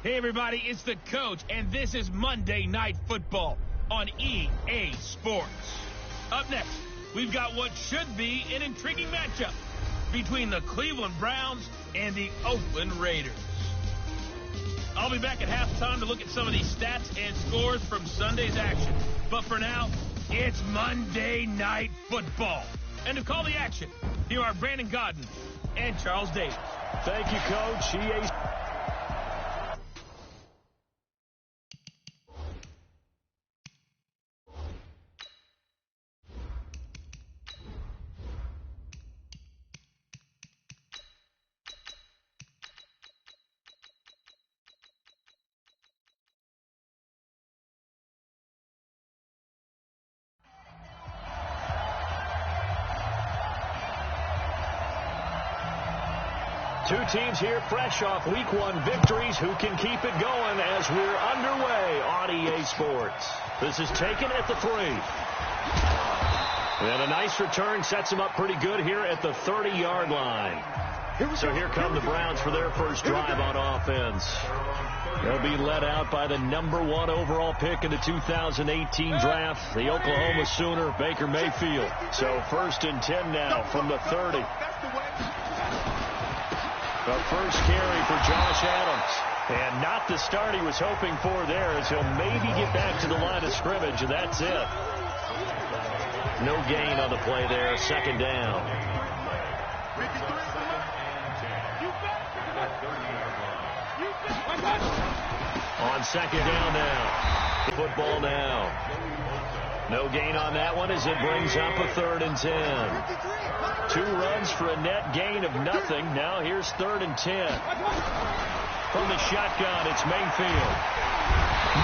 Hey, everybody, it's the coach, and this is Monday Night Football on EA Sports. Up next, we've got what should be an intriguing matchup between the Cleveland Browns and the Oakland Raiders. I'll be back at halftime to look at some of these stats and scores from Sunday's action. But for now, it's Monday Night Football. And to call the action, here are Brandon Godden and Charles Davis. Thank you, Coach. EA. Two teams here fresh off Week 1 victories who can keep it going as we're underway on EA Sports. This is taken at the 3. And a nice return sets them up pretty good here at the 30-yard line. So here come the Browns for their first drive on offense. They'll be led out by the #1 overall pick in the 2018 draft, the Oklahoma Sooner, Baker Mayfield. So 1st and 10 now from the 30. The first carry for Josh Adams. And not the start he was hoping for there, as he'll maybe get back to the line of scrimmage, and that's it. No gain on the play there, 2nd down. On 2nd down now. Football now. No gain on that one as it brings up a 3rd and 10. 2 runs for a net gain of nothing. Now here's 3rd and 10. From the shotgun, it's Mayfield.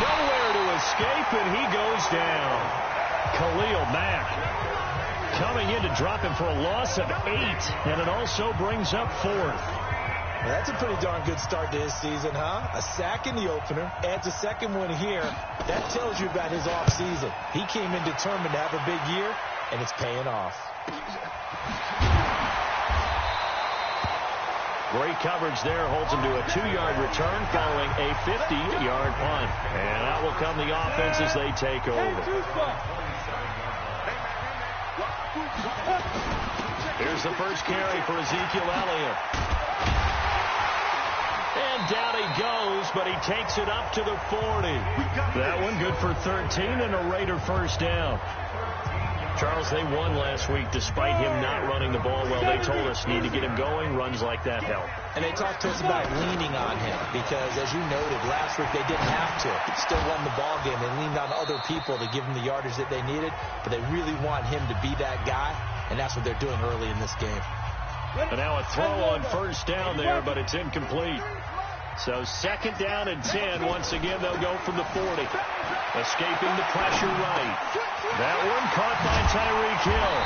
Nowhere to escape, and he goes down. Khalil Mack coming in to drop him for a loss of 8, and it also brings up 4th. Well, that's a pretty darn good start to his season, huh? A sack in the opener, adds a 2nd one here. That tells you about his offseason. He came in determined to have a big year, and it's paying off. Great coverage there, holds him to a 2-yard return following a 50-yard punt. And out will come the offense as they take over. Here's the first carry for Ezekiel Elliott. And down he goes, but he takes it up to the 40. That one good for 13 and a Raider first down. Charles, they won last week despite him not running the ball well. They told us need to get him going. Runs like that help. And they talked to us about leaning on him because, as you noted, last week they didn't have to. Still won the ball game. They leaned on other people to give them the yardage that they needed, but they really want him to be that guy, and that's what they're doing early in this game. And now a throw on first down there, but it's incomplete. So 2nd down and 10. Once again, they'll go from the 40. Escaping the pressure right. That one caught by Tyreek Hill.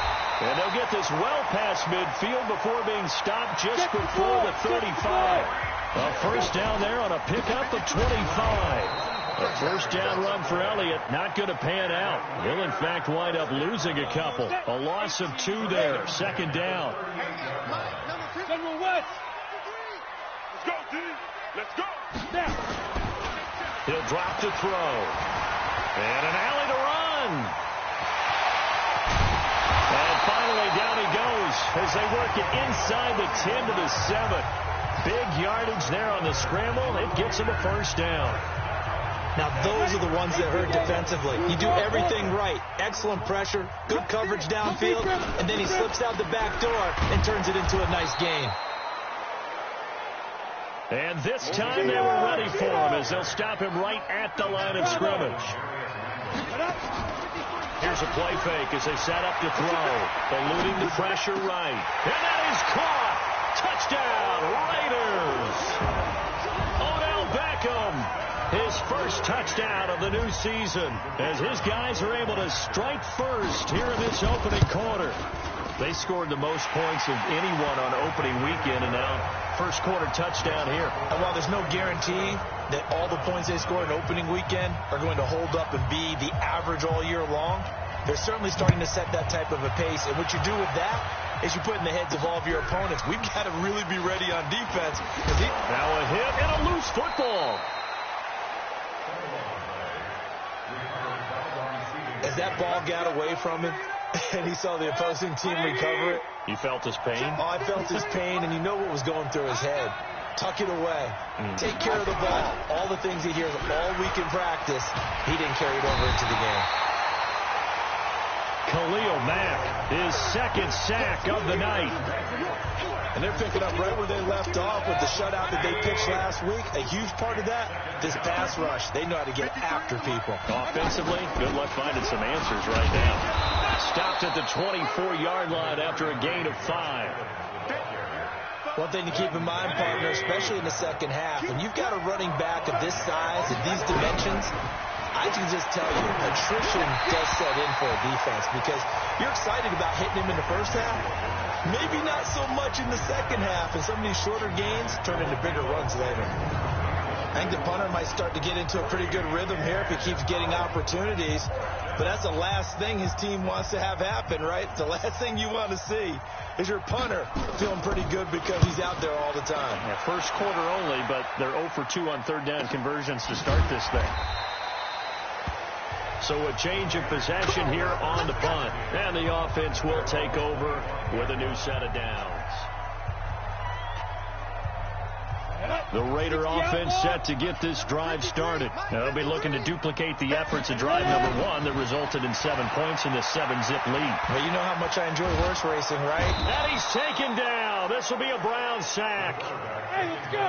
And they'll get this well past midfield before being stopped just before the 35. A first down there on a pickup of 25. A first down run for Elliott, not going to pan out. He'll, in fact, wind up losing a couple. A loss of 2 there. 2nd down. Let's go, D. Let's go. He'll drop to throw. And an alley to run. And finally down he goes as they work it inside the 10 to the 7. Big yardage there on the scramble. It gets him a first down. Now, those are the ones that hurt defensively. You do everything right. Excellent pressure, good coverage downfield, and then he slips out the back door and turns it into a nice gain. And this time they were ready for him as they'll stop him right at the line of scrimmage. Here's a play fake as they set up to throw. Eluding the pressure right. And that is caught. Touchdown, Raiders. Odell Beckham, his first touchdown of the new season as his guys are able to strike first here in this opening quarter. They scored the most points of anyone on opening weekend, and now first quarter touchdown here. And while there's no guarantee that all the points they scored in opening weekend are going to hold up and be the average all year long, they're certainly starting to set that type of a pace. And what you do with that is you put in the heads of all of your opponents, we've got to really be ready on defense. Now a hit and a loose football. as that ball got away from him and he saw the opposing team recover it. You felt his pain? Oh, I felt his pain, and you know what was going through his head. Tuck it away. Take care of the ball. All the things he hears all week in practice, he didn't carry it over into the game. Khalil Mack, his second sack of the night. And they're picking up right where they left off with the shutout that they pitched last week. A huge part of that, this pass rush. They know how to get after people. Offensively, good luck finding some answers right now. Stopped at the 24-yard line after a gain of 5. One thing to keep in mind, partner, especially in the second half, when you've got a running back of this size and these dimensions, I can just tell you, attrition does set in for a defense because you're excited about hitting him in the first half. Maybe not so much in the second half, and some of these shorter gains turn into bigger runs later. I think the punter might start to get into a pretty good rhythm here if he keeps getting opportunities. But that's the last thing his team wants to have happen, right? The last thing you want to see is your punter feeling pretty good because he's out there all the time. Yeah, first quarter only, but they're 0 for 2 on third down conversions to start this thing. So a change of possession here on the punt. And the offense will take over with a new set of downs. The Raider offense set to get this drive started. Now they'll be looking to duplicate the efforts of drive number 1 that resulted in 7 points in the 7-zip lead. Well, you know how much I enjoy horse racing, right? And he's taken down. This will be a Brown sack.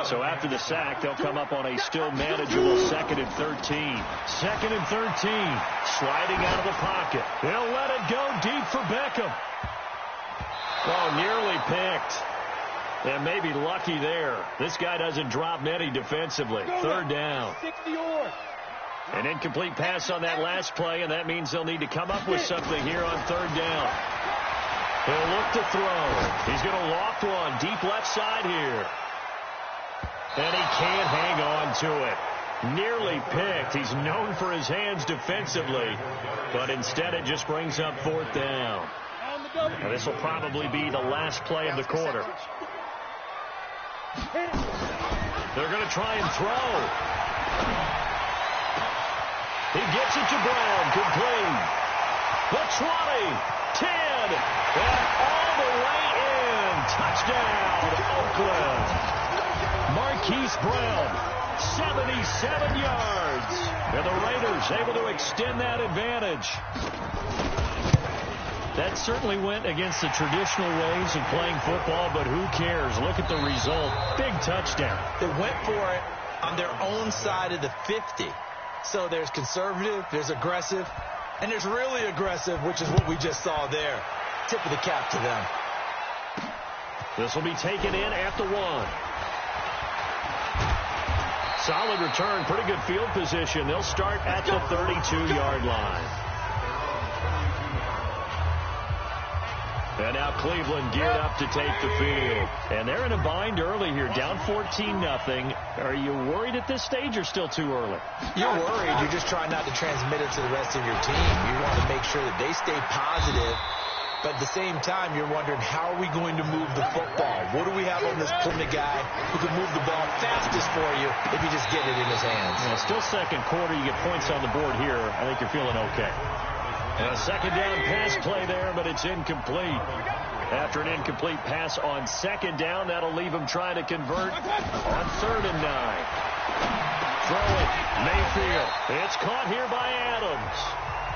So after the sack, they'll come up on a still manageable 2nd and 13. 2nd and 13. Sliding out of the pocket. They'll let it go deep for Beckham. Oh, nearly picked. And maybe lucky there. This guy doesn't drop many defensively. Third down. An incomplete pass on that last play, and that means they'll need to come up with something here on third down. He'll look to throw. He's going to loft one deep left side here. And he can't hang on to it. Nearly picked. He's known for his hands defensively, but instead it just brings up 4th down. Now this will probably be the last play of the quarter. They're going to try and throw. He gets it to Brown. Complete. The 20, 10, and all the way in. Touchdown, Oakland. Marquise Brown, 77 yards. And the Raiders able to extend that advantage. That certainly went against the traditional ways of playing football, but who cares? Look at the result. Big touchdown. They went for it on their own side of the 50. So there's conservative, there's aggressive, and there's really aggressive, which is what we just saw there. Tip of the cap to them. This will be taken in at the 1. Solid return, pretty good field position. They'll start at the 32-yard line. And now Cleveland geared up to take the field. And they're in a bind early here, down 14-0. Are you worried at this stage or still too early? You're worried. You're just trying not to transmit it to the rest of your team. You want to make sure that they stay positive. But at the same time, you're wondering, how are we going to move the football? What do we have on this corner guy who can move the ball fastest for you if you just get it in his hands? Yeah, still second quarter. You get points on the board here. I think you're feeling okay. And a second down pass play there, but it's incomplete. After an incomplete pass on second down, that'll leave him trying to convert on 3rd and 9. Throw it, Mayfield. It's caught here by Adams.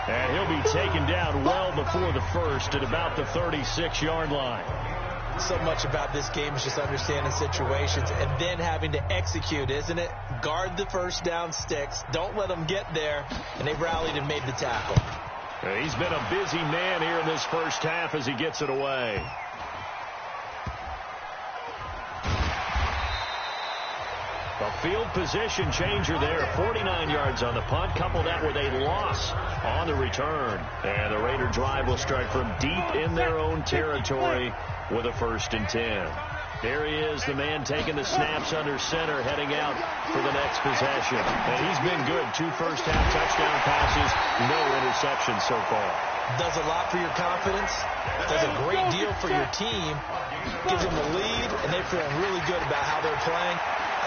And he'll be taken down well before the first at about the 36-yard line. So much about this game is just understanding situations and then having to execute, isn't it? Guard the first down sticks. Don't let them get there. And they rallied and made the tackle. He's been a busy man here in this first half as he gets it away. A field position changer there. 49 yards on the punt. Couple that with a loss on the return. And the Raider drive will start from deep in their own territory with a 1st and 10. There he is, the man taking the snaps under center, heading out for the next possession. And he's been good. 2 first-half touchdown passes, no interceptions so far. Does a lot for your confidence. Does a great deal for your team. Gives them the lead, and they're feeling really good about how they're playing.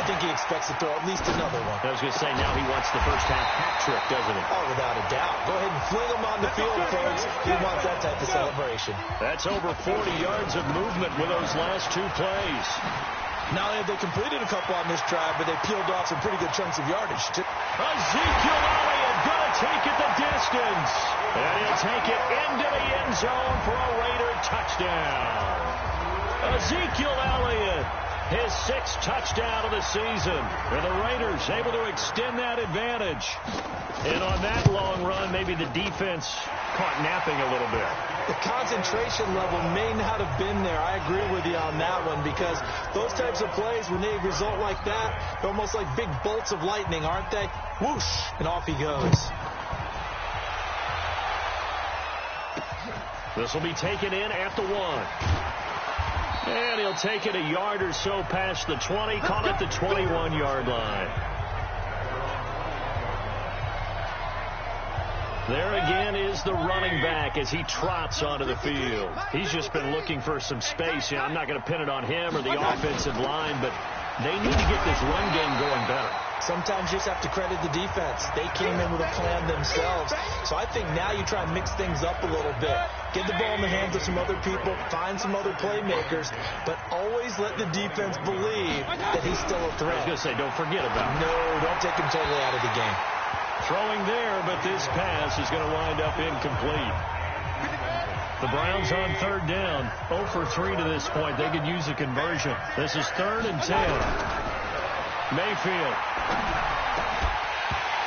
I think he expects to throw at least another one. I was going to say, now he wants the first half hat trick, doesn't he? Oh, without a doubt. Go ahead and fling him on the field, folks. He wants that type of celebration. That's over 40 yards of movement with those last two plays. Not only have they completed a couple on this drive, but they peeled off some pretty good chunks of yardage. Ezekiel Elliott going to take it the distance. And he'll take it into the end zone for a Raider touchdown. Ezekiel Elliott, his sixth touchdown of the season. And the Raiders able to extend that advantage. And on that long run, maybe the defense caught napping a little bit. The concentration level may not have been there. I agree with you on that one, because those types of plays, when they result like that, they're almost like big bolts of lightning, aren't they? Whoosh, and off he goes. This will be taken in at the 1. And he'll take it a yard or so past the 20, call it the 21-yard line. There again is the running back as he trots onto the field. He's just been looking for some space. I'm not going to pin it on him or the offensive line, but they need to get this run game going better. Sometimes you just have to credit the defense. They came in with a plan themselves. So I think now you try and mix things up a little bit. Get the ball in the hands of some other people, find some other playmakers, but always let the defense believe that he's still a threat. I was going to say, don't forget about him. No, don't take him totally out of the game. Throwing there, but this pass is going to wind up incomplete. The Browns on third down, 0 for 3 to this point. They could use a conversion. This is 3rd and 10. Mayfield.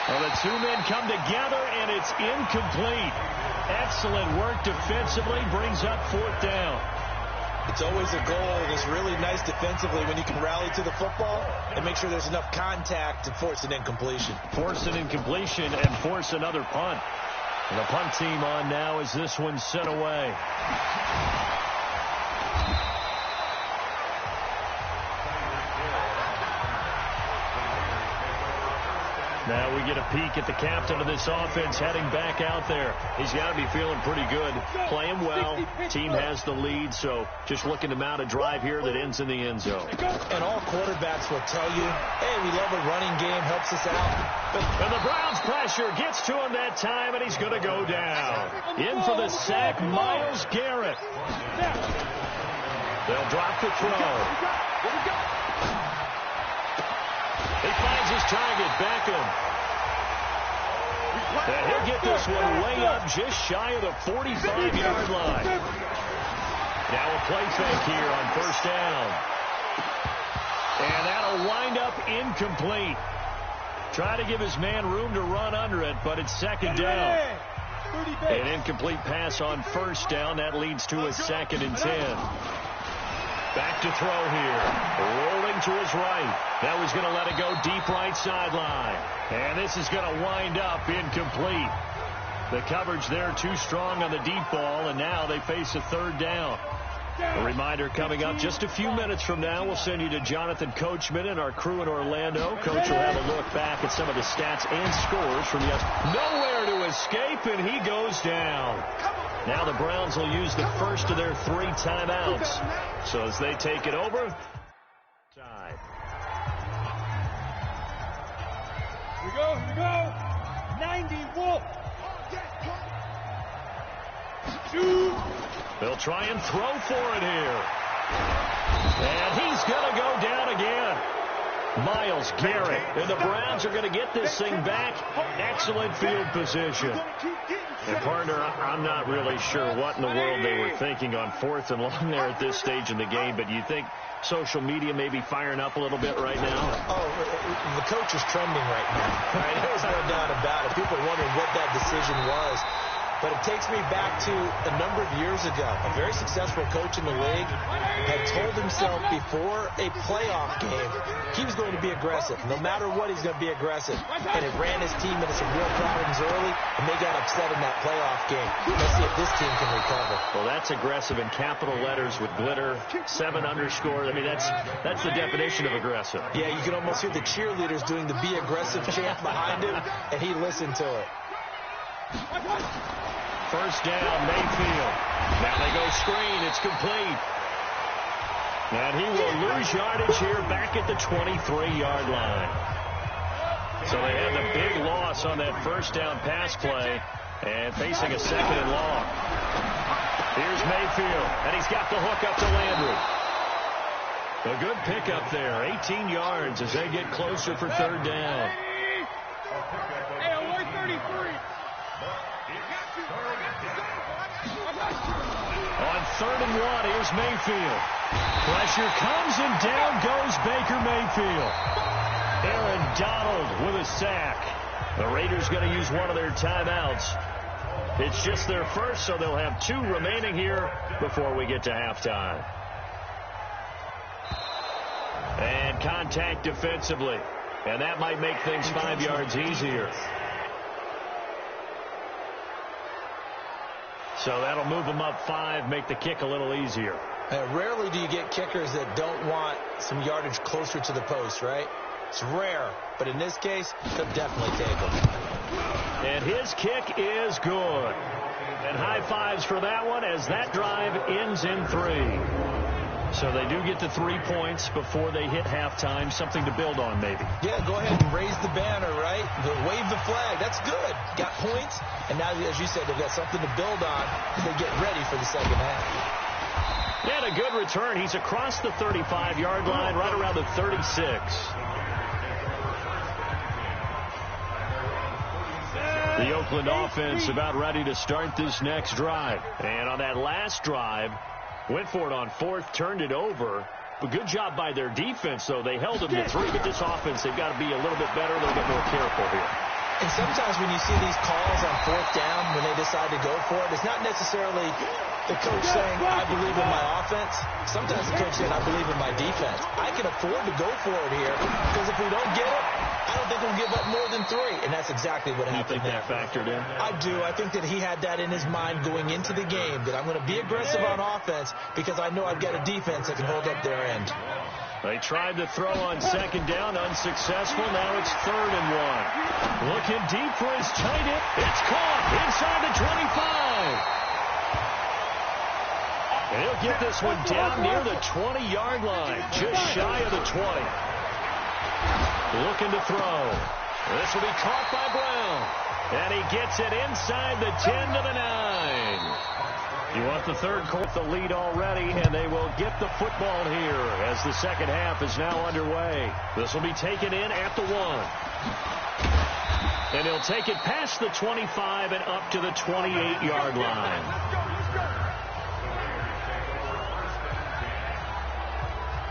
Well, the two men come together, and it's incomplete. Excellent work defensively, brings up 4th down. It's always a goal that's really nice defensively when you can rally to the football and make sure there's enough contact to force an incompletion. Force an incompletion and force another punt. And the punt team on now as this one's sent away. Now we get a peek at the captain of this offense heading back out there. He's got to be feeling pretty good. Playing well. Team has the lead, so just looking to mount a drive here that ends in the end zone. And all quarterbacks will tell you, hey, we love a running game, helps us out. And the Browns pressure gets to him that time, and he's going to go down. In for the sack, Myles Garrett. They'll drop the throw. He finds his target, Beckham. And he'll get this one way up just shy of the 45-yard line. Now a play fake here on 1st down. And that'll wind up incomplete. Try to give his man room to run under it, but it's 2nd down. An incomplete pass on 1st down. That leads to a 2nd and 10. Back to throw here. Rolling to his right. Now he's going to let it go deep right sideline. And this is going to wind up incomplete. The coverage there too strong on the deep ball, and now they face a 3rd down. A reminder coming up just a few minutes from now, we'll send you to Jonathan Coachman and our crew in Orlando. Coach will have a look back at some of the stats and scores from yesterday. Nowhere to escape, and he goes down. Now the Browns will use the first of their 3 timeouts. So as they take it over, side. Here we go. 91. Shoot. They'll try and throw for it here. And he's going to go down again. Myles Garrett. And the Browns are going to get this thing back. Excellent field position. And partner, I'm not really sure what in the world they were thinking on 4th and long there at this stage in the game, but you think social media may be firing up a little bit right now? Oh, the coach is trending right now. Right? There's no doubt about it. People are wondering what that decision was. But it takes me back to a number of years ago. A very successful coach in the league had told himself before a playoff game he was going to be aggressive. No matter what, he's going to be aggressive. And it ran his team into some real problems early, and they got upset in that playoff game. Let's see if this team can recover. Well, that's aggressive in capital letters with glitter, 7 underscore. I mean, that's the definition of aggressive. Yeah, you can almost hear the cheerleaders doing the be aggressive chant behind him, and he listened to it. 1st down, Mayfield. Now they go screen. It's complete. And he will lose yardage here back at the 23-yard line. So they had the big loss on that first down pass play and facing a second and long. Here's Mayfield, and he's got the hook up to Landry. A good pickup there, 18 yards as they get closer for third down. Hey, 133. On 3rd and 1, here's Mayfield. Pressure comes, and down goes Baker Mayfield. Aaron Donald with a sack. The Raiders going to use one of their timeouts. It's just their first, so they'll have 2 remaining here before we get to halftime. And contact defensively. And that might make things 5 yards easier. So that'll move them up 5, make the kick a little easier. Rarely do you get kickers that don't want some yardage closer to the post, right? It's rare, but in this case, they'll definitely take them. And his kick is good. And high fives for that one as that drive ends in 3. So they do get the 3 points before they hit halftime, something to build on maybe. Yeah, go ahead and raise the banner, right? Wave the flag. That's good. Got points, and now, as you said, they've got something to build on as they get ready for the second half. And a good return. He's across the 35-yard line, right around the 36. The Oakland offense about ready to start this next drive. And on that last drive, went for it on 4th, turned it over. But good job by their defense, though. They held them to 3, but this offense, they've got to be a little bit better, a little bit more careful here. And sometimes when you see these calls on 4th down, when they decide to go for it, it's not necessarily the coach saying, I believe in my offense. Sometimes the coach saying, I believe in my defense. I can afford to go for it here because if we don't get it, I don't think we'll give up more than 3. And that's exactly what happened there. You think that factored in? I do. I think that he had that in his mind going into the game, that I'm going to be aggressive on offense because I know I've got a defense that can hold up their end. They tried to throw on 2nd down, unsuccessful. Now it's 3rd and 1. Looking deep for his tight end. It's caught inside the 25. He'll get this one down near the 20-yard line, just shy of the 20. Looking to throw. This will be caught by Brown. And he gets it inside the 10 to the 9. You want the third quarter, the lead already, and they will get the football here as the second half is now underway. This will be taken in at the 1. And he'll take it past the 25 and up to the 28-yard line.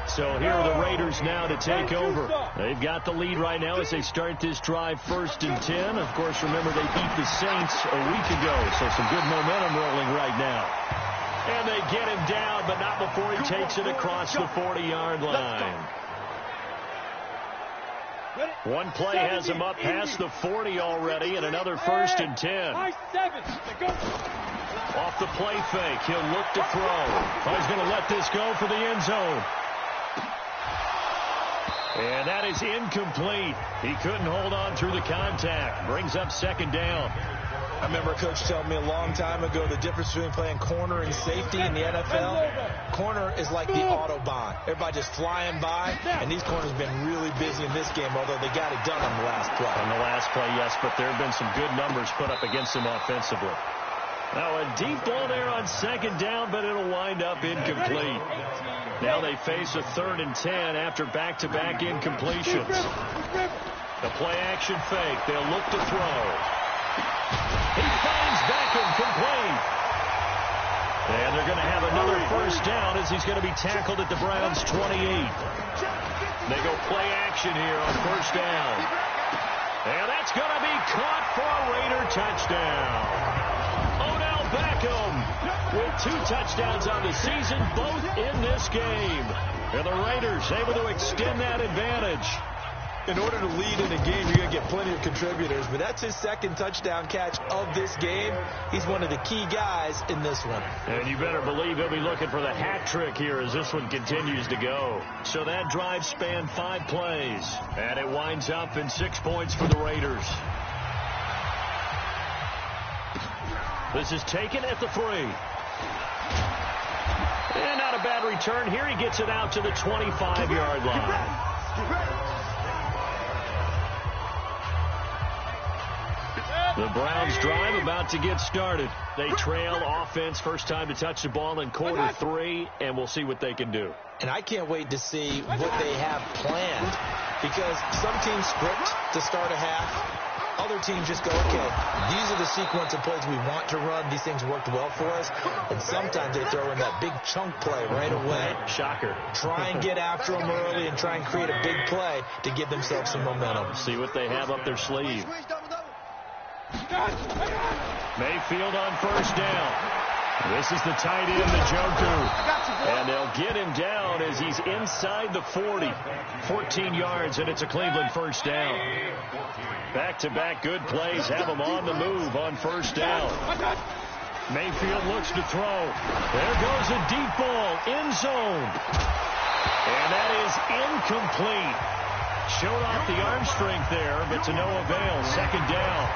So here are the Raiders now to take over. They've got the lead right now as they start this drive 1st and 10. Of course, remember they beat the Saints a week ago, so some good momentum rolling right now. And they get him down, but not before he takes it across the 40-yard line. One play has him up past the 40 already, and another 1st and 10. Off the play fake, he'll look to throw. Oh, he's going to let this go for the end zone. And that is incomplete. He couldn't hold on through the contact. Brings up 2nd down. I remember a coach telling me a long time ago the difference between playing corner and safety in the NFL. Corner is like the Autobahn. Everybody just flying by, and these corners have been really busy in this game, although they got it done on the last play. On the last play, yes, but there have been some good numbers put up against them offensively. Now a deep ball there on 2nd down, but it'll wind up incomplete. Now they face a 3rd and 10 after back-to-back incompletions. The play-action fake. They'll look to throw. He finds Beckham complete. And they're going to have another 1st down as he's going to be tackled at the Browns' 28. They go play-action here on 1st down. And that's going to be caught for a Raider touchdown. Beckham with 2 touchdowns on the season, both in this game. And the Raiders able to extend that advantage. In order to lead in a game, you're going to get plenty of contributors, but that's his 2nd touchdown catch of this game. He's one of the key guys in this one. And you better believe he'll be looking for the hat trick here as this one continues to go. So that drive spanned 5 plays, and it winds up in 6 points for the Raiders. This is taken at the 3. And not a bad return. Here he gets it out to the 25-yard line. The Browns drive about to get started. They trail offense first time to touch the ball in quarter 3, and we'll see what they can do. And I can't wait to see what they have planned, because some teams script to start a half. Other teams just go, okay, these are the sequence of plays we want to run. These things worked well for us. And sometimes they throw in that big chunk play right away. Shocker. Try and get after them early and try and create a big play to give themselves some momentum. See what they have up their sleeve. Mayfield on first down. This is the tight end, Njoku. And they'll get him down as he's inside the 40. 14 yards, and it's a Cleveland first down. Back-to-back good plays have him on the move on first down. Mayfield looks to throw. There goes a deep ball, end zone. And that is incomplete. Showed off the arm strength there, but to no avail. Second down.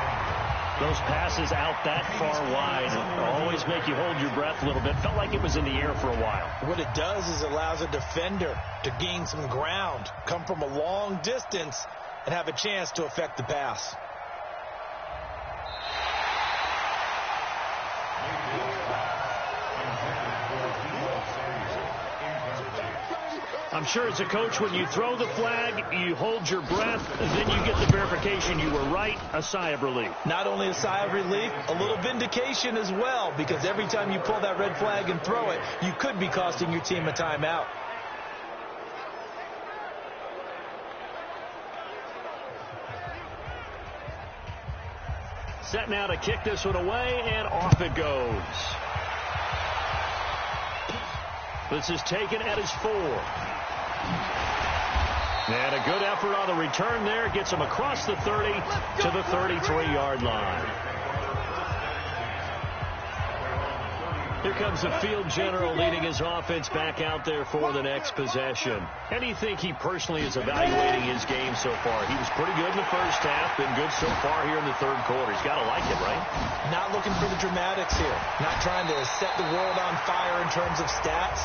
Those passes out that far wide always make you hold your breath a little bit. Felt like it was in the air for a while. What it does is allows a defender to gain some ground, come from a long distance, and have a chance to affect the pass. I'm sure as a coach, when you throw the flag, you hold your breath, and then you get the verification you were right, a sigh of relief. Not only a sigh of relief, a little vindication as well, because every time you pull that red flag and throw it, you could be costing your team a timeout. Set now to kick this one away, and off it goes. This is taken at his 4. And a good effort on the return there. Gets him across the 30 to the 33-yard line. Here comes the field general leading his offense back out there for the next possession. How do you think he personally is evaluating his game so far? He was pretty good in the first half, been good so far here in the third quarter. He's got to like it, right? Not looking for the dramatics here. Not trying to set the world on fire in terms of stats.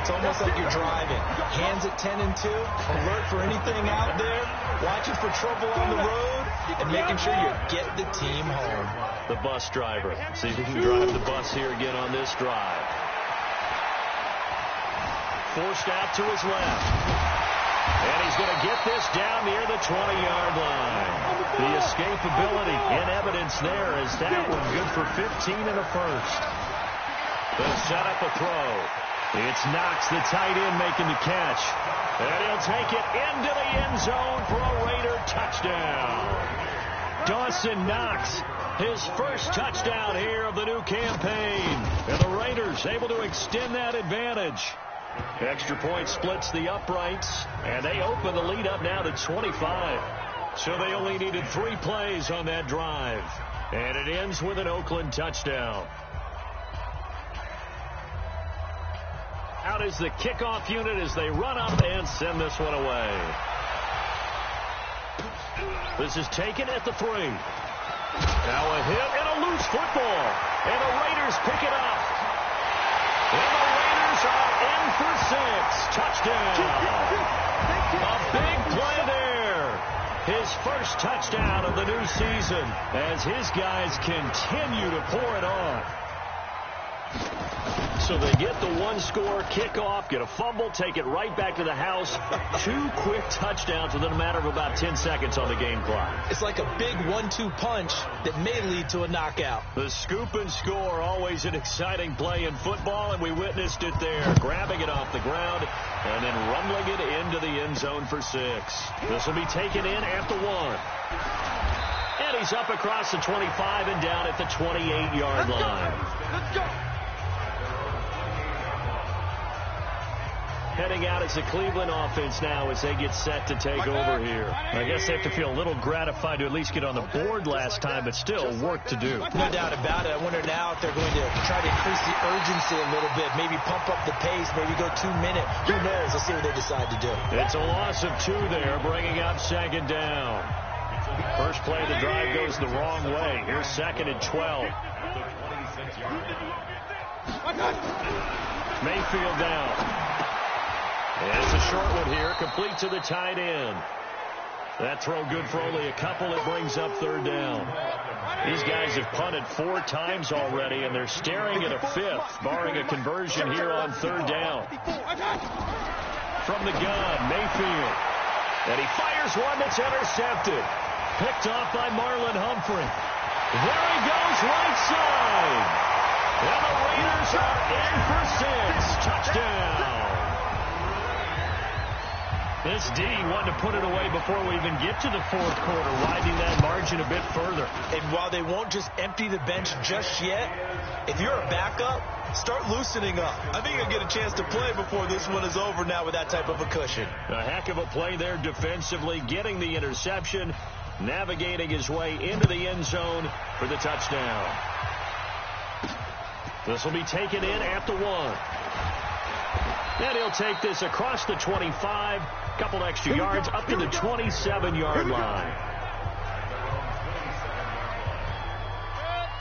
It's almost like you're driving. Hands at 10 and 2, alert for anything out there, watching for trouble on the road, and making sure you get the team home. The bus driver. See if he can drive the bus here again on this drive. Forced out to his left. And he's going to get this down near the 20-yard line. The escapability in evidence there as that one good for 15 in the first. They'll set up a throw. It's Knox, the tight end, making the catch. And he'll take it into the end zone for a Raider touchdown. Dawson Knox, his first touchdown here of the new campaign. And the Raiders able to extend that advantage. Extra point splits the uprights, and they open the lead up now to 25. So they only needed 3 plays on that drive. And it ends with an Oakland touchdown. Out is the kickoff unit as they run up and send this one away. This is taken at the 3. Now a hit and a loose football. And the Raiders pick it up. And the Raiders are in for 6. Touchdown. A big play there. His first touchdown of the new season as his guys continue to pour it on. So they get the one-score kickoff, get a fumble, take it right back to the house. 2 quick touchdowns within a matter of about 10 seconds on the game clock. It's like a big 1-2 punch that may lead to a knockout. The scoop and score, always an exciting play in football, and we witnessed it there. Grabbing it off the ground and then rumbling it into the end zone for 6. This will be taken in at the 1. And he's up across the 25 and down at the 28-yard line. Let's go. Heading out as the Cleveland offense now as they get set to take over here. I guess they have to feel a little gratified to at least get on the board last time, but still work to do. No doubt about it. I wonder now if they're going to try to increase the urgency a little bit, maybe pump up the pace, maybe go 2 minutes. Who knows? Let's see what they decide to do. It's a loss of 2 there, bringing up second down. First play of the drive goes the wrong way. Here's 2nd and 12. Mayfield down. And it's a short one here, complete to the tight end. That throw good for only a couple. It brings up third down. These guys have punted 4 times already, and they're staring at a 5th, barring a conversion here on third down. From the gun, Mayfield. And he fires one that's intercepted. Picked off by Marlon Humphrey. There he goes, right side. And the Raiders are in for 6. Touchdown. This D wanted to put it away before we even get to the fourth quarter, widening that margin a bit further. And while they won't just empty the bench just yet, if you're a backup, start loosening up. I think you'll get a chance to play before this one is over now with that type of a cushion. A heck of a play there defensively, getting the interception, navigating his way into the end zone for the touchdown. This will be taken in at the 1. And he'll take this across the 25, couple extra yards up to the 27-yard line.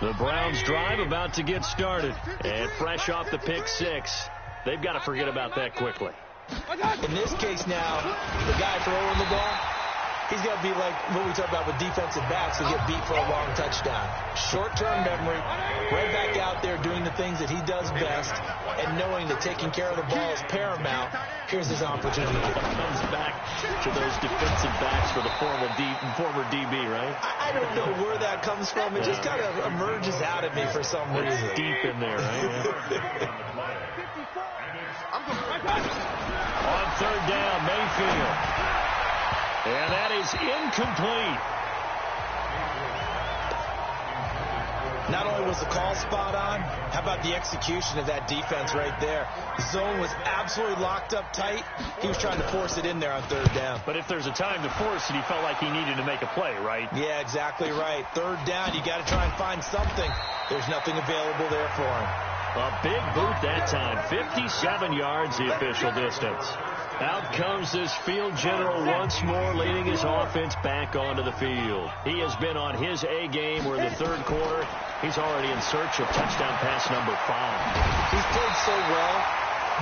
The Browns drive about to get started. And fresh off the pick 6, they've got to forget about that quickly. In this case now, the guy throwing the ball, he's got to be like what we talk about with defensive backs who get beat for a long touchdown. Short-term memory, right back out there doing the things that he does best, and knowing that taking care of the ball is paramount. Here's his opportunity. Comes back to those defensive backs for the former DB, right? I don't know where that comes from. It just kind of emerges out of me for some reason. It's deep in there, right? On third down, Mayfield. And that is incomplete. Not only was the call spot on, how about the execution of that defense right there? The zone was absolutely locked up tight. He was trying to force it in there on third down. But if there's a time to force it, he felt like he needed to make a play, right? Yeah, exactly right. Third down, you got to try and find something. There's nothing available there for him. A big boot that time. 57 yards the official distance. Out comes this field general once more, leading his offense back onto the field. He has been on his A game. We're in the third quarter. He's already in search of touchdown pass number 5. He's played so well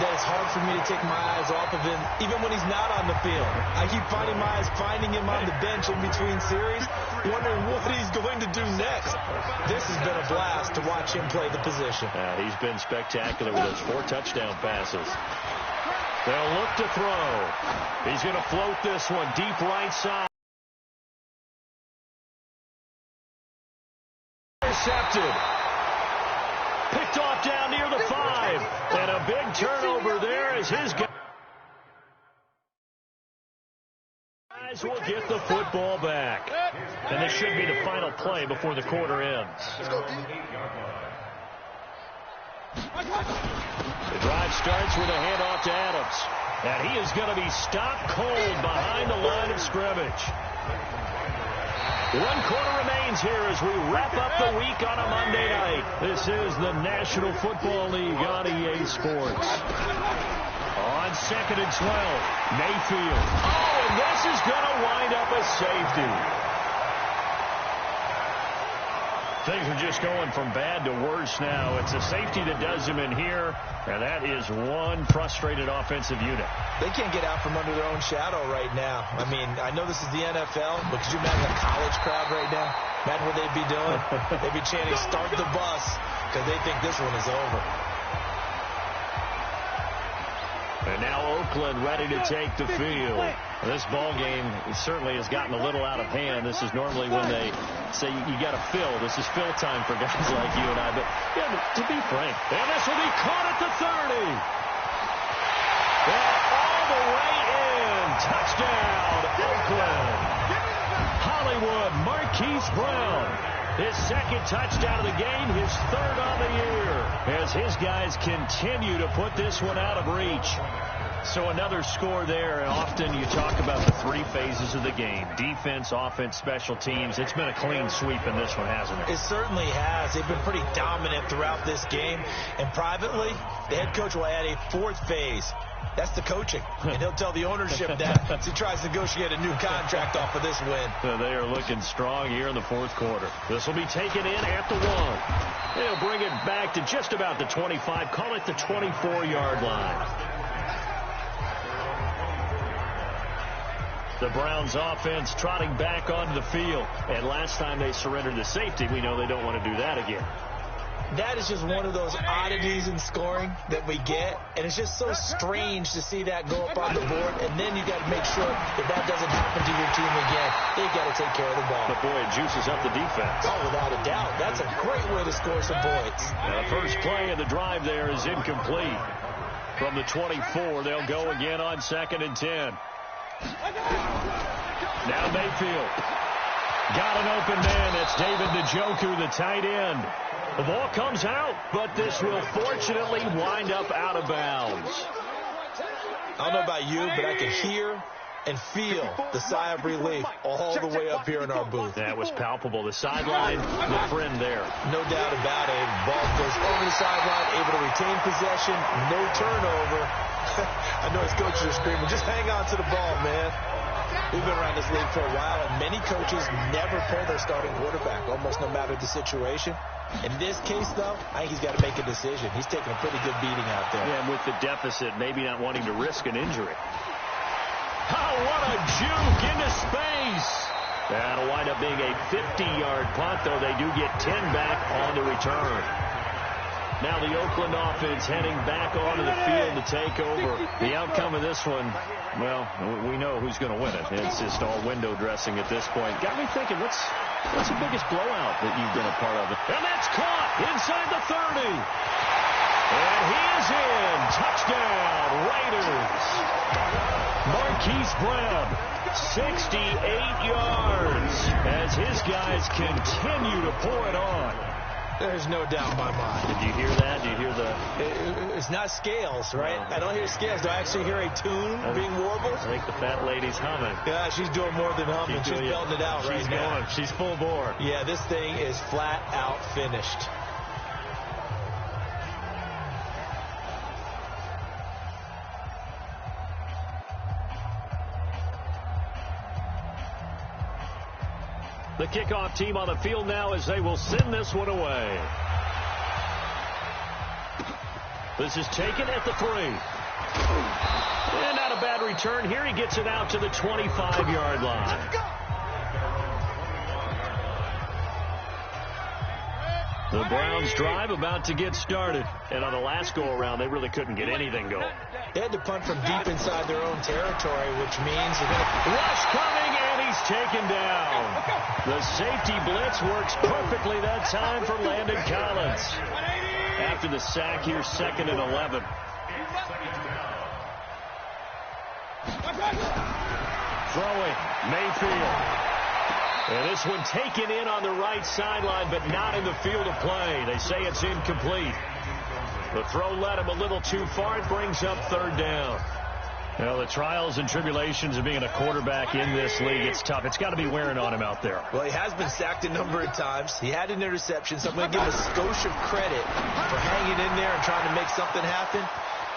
that it's hard for me to take my eyes off of him, even when he's not on the field. I keep finding my eyes finding him on the bench in between series, wondering what he's going to do next. This has been a blast to watch him play the position. He's been spectacular with those 4 touchdown passes. They'll look to throw. He's going to float this one deep right side. Intercepted. Picked off down near the 5. And a big turnover there as his guys will get the football back. And this should be the final play before the quarter ends. The drive starts with a handoff to Adams. And he is going to be stopped cold behind the line of scrimmage. 1 quarter remains here as we wrap up the week on a Monday night. This is the National Football League on EA Sports. On 2nd and 12, Mayfield. Oh, and this is going to wind up a safety. Things are just going from bad to worse now. It's a safety that does him in here, and that is one frustrated offensive unit. They can't get out from under their own shadow right now. I mean, I know this is the NFL, but could you imagine a college crowd right now? Imagine what they'd be doing. They'd be chanting, "Start the bus," because they think this one is over. And now Oakland ready to take the field. This ball game certainly has gotten a little out of hand. This is normally when they say you got to fill. This is fill time for guys like you and I. But yeah, to be frank, and this will be caught at the 30. And all the way in. Touchdown, Oakland. Hollywood Marquise Brown. His 2nd touchdown of the game, his 3rd on the year, as his guys continue to put this one out of reach. So another score there, and often you talk about the 3 phases of the game: defense, offense, special teams. It's been a clean sweep in this one, hasn't it? It certainly has. They've been pretty dominant throughout this game. And privately, the head coach will add a 4th phase. That's the coaching. And he'll tell the ownership that as he tries to negotiate a new contract off of this win. So they are looking strong here in the 4th quarter. This will be taken in at the 1. They'll bring it back to just about the 25. Call it the 24-yard line. The Browns offense trotting back onto the field. And last time they surrendered the safety, we know they don't want to do that again. That is just one of those oddities in scoring that we get. And it's just so strange to see that go up on the board. And then you got to make sure that that doesn't happen to your team again. They've got to take care of the ball. But, boy, it juices up the defense. Oh, without a doubt. That's a great way to score some points. Now, the first play of the drive there is incomplete. From the 24, they'll go again on 2nd and 10. Now Mayfield. Got an open man. That's David Njoku, the tight end. The ball comes out, but this will fortunately wind up out of bounds. I don't know about you, but I can hear and feel the sigh of relief all the way up here in our booth. That was palpable. The sideline, the friend there. No doubt about it. Ball goes over the sideline, able to retain possession, no turnover. I know his coaches are screaming, just hang on to the ball, man. We've been around this league for a while, and many coaches never pull their starting quarterback, almost no matter the situation. In this case, though, I think he's got to make a decision. He's taking a pretty good beating out there. Yeah, and with the deficit, maybe not wanting to risk an injury. Oh, what a juke into space. That'll wind up being a 50-yard punt, though they do get 10 back on the return. Now the Oakland offense heading back onto the field to take over. The outcome of this one, well, we know who's going to win it. It's just all window dressing at this point. Got me thinking, what's the biggest blowout that you've been a part of? And that's caught inside the 30. And he is in. Touchdown, Raiders. Marquise Brown, 68 yards as his guys continue to pour it on. There's no doubt in my mind. Did you hear that? Did you hear the... It's not scales, right? I don't hear scales. Do I actually hear a tune being warbled? I think the fat lady's humming. Yeah, she's doing more than humming. She's belting it out right now. She's full bore. Yeah, this thing is flat out finished. The kickoff team on the field now as they will send this one away. This is taken at the 3. And not a bad return here. He gets it out to the 25-yard line. The Browns drive about to get started. And on the last go-around, they really couldn't get anything going. They had to punt from deep inside their own territory, which means they're going to... Rush coming, and he's taken down. The safety blitz works perfectly that time for Landon Collins. After the sack here, 2nd and 11. Throwing, Mayfield. And this one taken in on the right sideline, but not in the field of play. They say it's incomplete. The throw led him a little too far. It brings up 3rd down. Well, the trials and tribulations of being a quarterback in this league, it's tough. It's got to be wearing on him out there. Well, he has been sacked a number of times. He had an interception, so I'm going to give him a skosh of credit for hanging in there and trying to make something happen,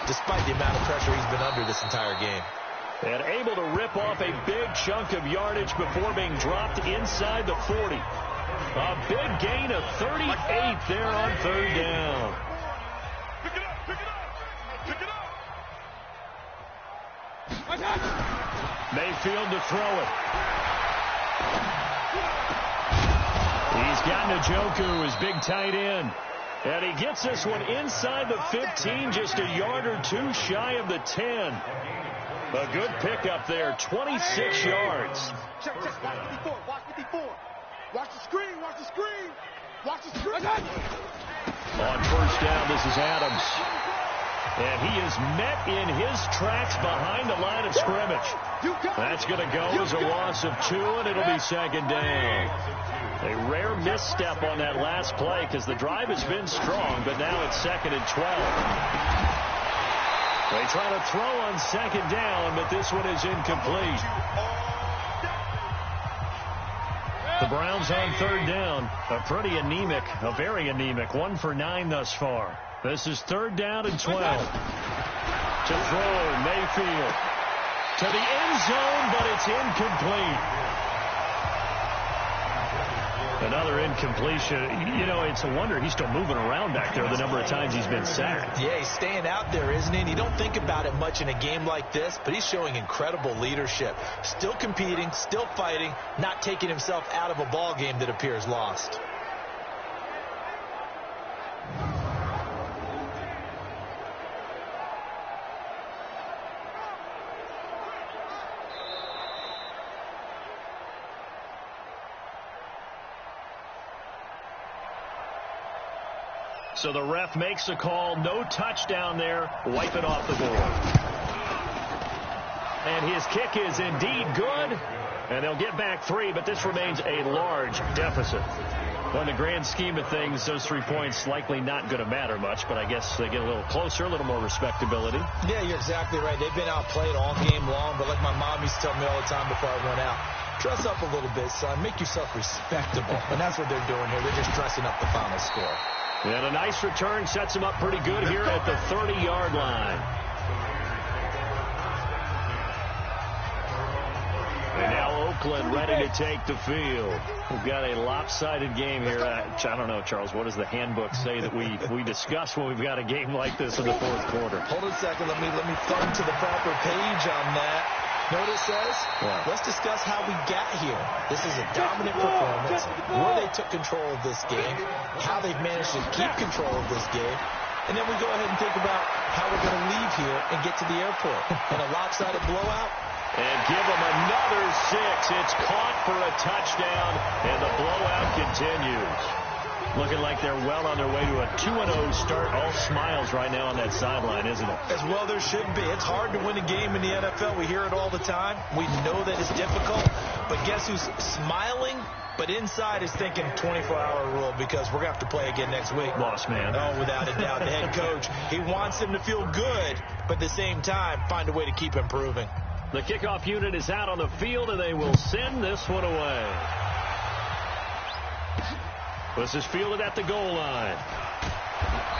despite the amount of pressure he's been under this entire game. And able to rip off a big chunk of yardage before being dropped inside the 40. A big gain of 38 there on 3rd down. Pick it up, pick it up, pick it up. Mayfield to throw it. He's got Njoku, his big tight end. And he gets this one inside the 15, just a yard or two shy of the 10. A good pickup there, 26 yards. Check, watch 54, watch 54. Watch the screen, watch the screen. Watch the screen. On 1st down, this is Adams. And he is met in his tracks behind the line of scrimmage. That's going to go as a loss of 2, and it'll be 2nd down. A rare misstep on that last play because the drive has been strong, but now it's 2nd and 12. They try to throw on 2nd down, but this one is incomplete. The Browns on 3rd down. A pretty anemic, a very anemic. 1 for 9 thus far. This is 3rd down and 12. To throw, Mayfield. To the end zone, but it's incomplete. Another incompletion. You know, it's a wonder he's still moving around back there the number of times he's been sacked. Yeah, he's staying out there, isn't he? And you don't think about it much in a game like this, but he's showing incredible leadership. Still competing, still fighting, not taking himself out of a ball game that appears lost. So the ref makes a call. No touchdown there. Wipe it off the board. And his kick is indeed good. And they'll get back 3, but this remains a large deficit. Well, in the grand scheme of things, those 3 points likely not going to matter much, but I guess they get a little closer, a little more respectability. Yeah, you're exactly right. They've been outplayed all game long, but like my mom used to tell me all the time before I went out, dress up a little bit, son. Make yourself respectable. And that's what they're doing here. They're just dressing up the final score. And a nice return sets him up pretty good here at the 30-yard line. And now Oakland ready to take the field. We've got a lopsided game here. I don't know, Charles, what does the handbook say that we discuss when we've got a game like this in the fourth quarter? Hold on a second. Let me thumb to the proper page on that. Know what it says? Yeah. Let's discuss how we got here. This is a dominant performance, where they took control of this game, how they've managed to keep control of this game, and then we go ahead and think about how we're going to leave here and get to the airport. And a lopsided blowout? And give them another 6. It's caught for a touchdown, and the blowout continues. Looking like they're well on their way to a 2-0 start. All smiles right now on that sideline, isn't it? As well there should be. It's hard to win a game in the NFL. We hear it all the time. We know that it's difficult. But guess who's smiling? But inside is thinking 24-hour rule because we're going to have to play again next week. Boss man. Oh, without a doubt. The head coach, he wants them to feel good, but at the same time, find a way to keep improving. The kickoff unit is out on the field, and they will send this one away. This is fielded at the goal line.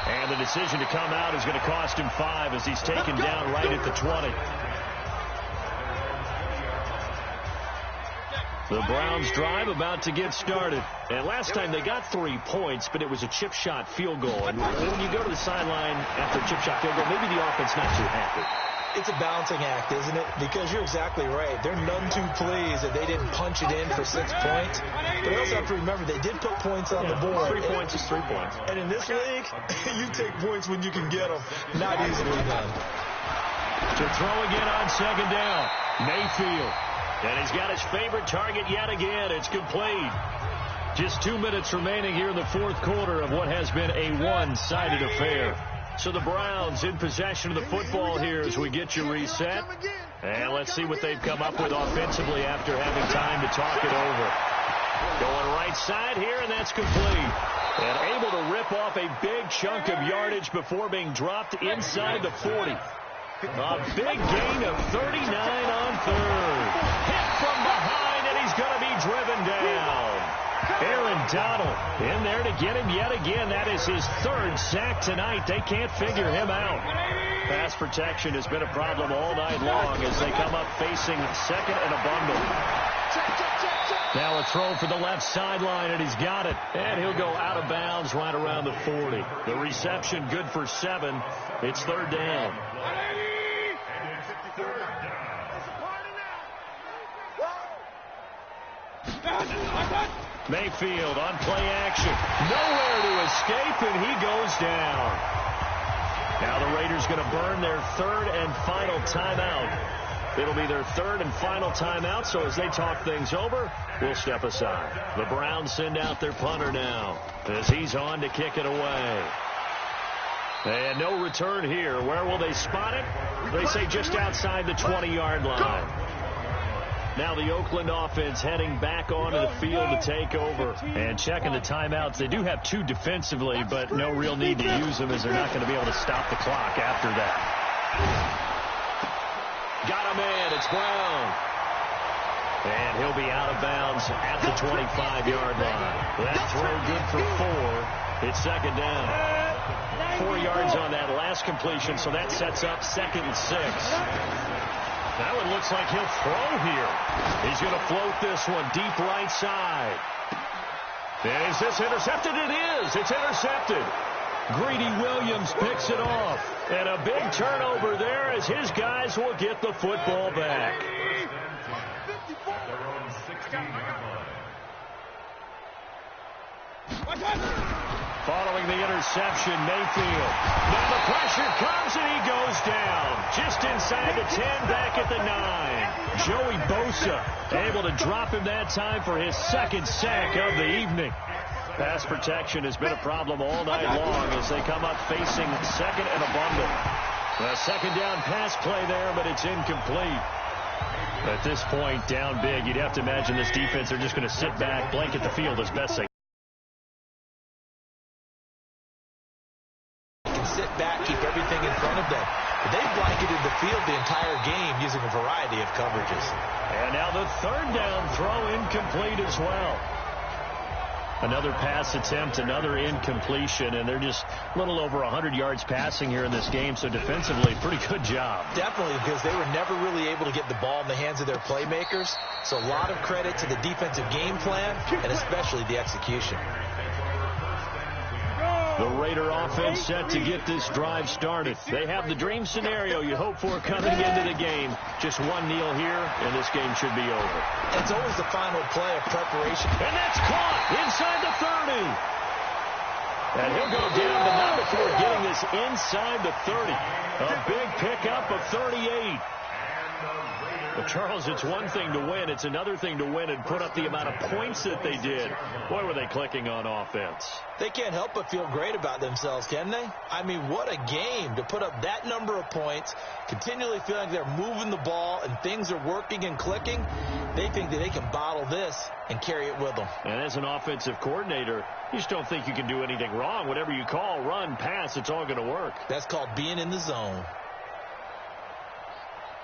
And the decision to come out is going to cost him 5 as he's taken down right at the 20. The Browns drive about to get started. And last time they got 3 points, but it was a chip shot field goal. And when you go to the sideline after a chip shot field goal, maybe the offense not too happy. It's a balancing act, isn't it? Because you're exactly right. They're none too pleased that they didn't punch it in for 6 points. But I also have to remember they did put points on the board. 3 points is 3 points. And in this league, you take points when you can get them. Not easily done. To throw again on second down. Mayfield. And he's got his favorite target yet again. It's complete. Just 2 minutes remaining here in the fourth quarter of what has been a one-sided affair. So the Browns in possession of the football here as we get you reset. And let's see what they've come up with offensively after having time to talk it over. Going right side here, and that's complete. And able to rip off a big chunk of yardage before being dropped inside the 40. A big gain of 39 on third. Hit from behind, and he's going to be driven down. Aaron Donald in there to get him yet again. That is his 3rd sack tonight. They can't figure him out. Pass protection has been a problem all night long as they come up facing second and a bundle. Now a throw for the left sideline, and he's got it. And he'll go out of bounds right around the 40. The reception good for 7. It's 3rd down. Mayfield on play action. Nowhere to escape, and he goes down. Now the Raiders going to burn their 3rd and final timeout. It'll be their 3rd and final timeout, so as they talk things over, we'll step aside. The Browns send out their punter now as he's on to kick it away. And no return here. Where will they spot it? They say just outside the 20-yard line. Now the Oakland offense heading back onto the field to take over. And checking the timeouts. They do have 2 defensively, but no real need to use them as they're not going to be able to stop the clock after that. Got a man. It's Brown. And he'll be out of bounds at the 25-yard line. That throw good for 4. It's 2nd down. 4 yards on that last completion, so that sets up 2nd and 6. Now it looks like he'll throw here. He's going to float this one deep right side. And is this intercepted? It is. It's intercepted. Greedy Williams picks it off. And a big turnover there as his guys will get the football back. Following the interception, Mayfield. Now the pressure comes and he goes down. Just inside the 10, back at the 9. Joey Bosa able to drop him that time for his second sack of the evening. Pass protection has been a problem all night long as they come up facing second and abundant. A second down pass play there, but it's incomplete. At this point, down big, you'd have to imagine this defense are just going to sit back, blanket the field as best they can. Sit back, keep everything in front of them. But they've blanketed the field the entire game using a variety of coverages. And now the third down throw incomplete as well. Another pass attempt, another incompletion, and they're just a little over 100 yards passing here in this game, so defensively, pretty good job. Definitely, because they were never really able to get the ball in the hands of their playmakers, so a lot of credit to the defensive game plan, and especially the execution. The Raider offense set to get this drive started. They have the dream scenario you hope for coming into the game. Just one kneel here, and this game should be over. It's always the final play of preparation. And that's caught inside the 30. And he'll go down, but not before getting this inside the 30. A big pickup of 38. But Charles, it's one thing to win. It's another thing to win and put up the amount of points that they did. Boy, were they clicking on offense. They can't help but feel great about themselves, can they? I mean, what a game to put up that number of points, continually feeling like they're moving the ball and things are working and clicking. They think that they can bottle this and carry it with them. And as an offensive coordinator, you just don't think you can do anything wrong. Whatever you call, run, pass, it's all going to work. That's called being in the zone.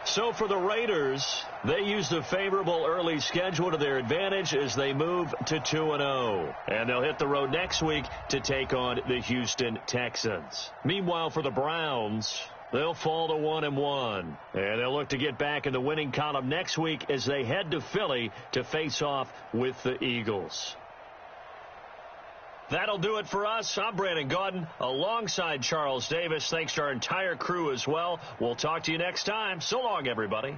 So for the Raiders, they use the favorable early schedule to their advantage as they move to 2-0. And they'll hit the road next week to take on the Houston Texans. Meanwhile, for the Browns, they'll fall to 1-1. And they'll look to get back in the winning column next week as they head to Philly to face off with the Eagles. That'll do it for us. I'm Brandon Gaudin alongside Charles Davis. Thanks to our entire crew as well. We'll talk to you next time. So long, everybody.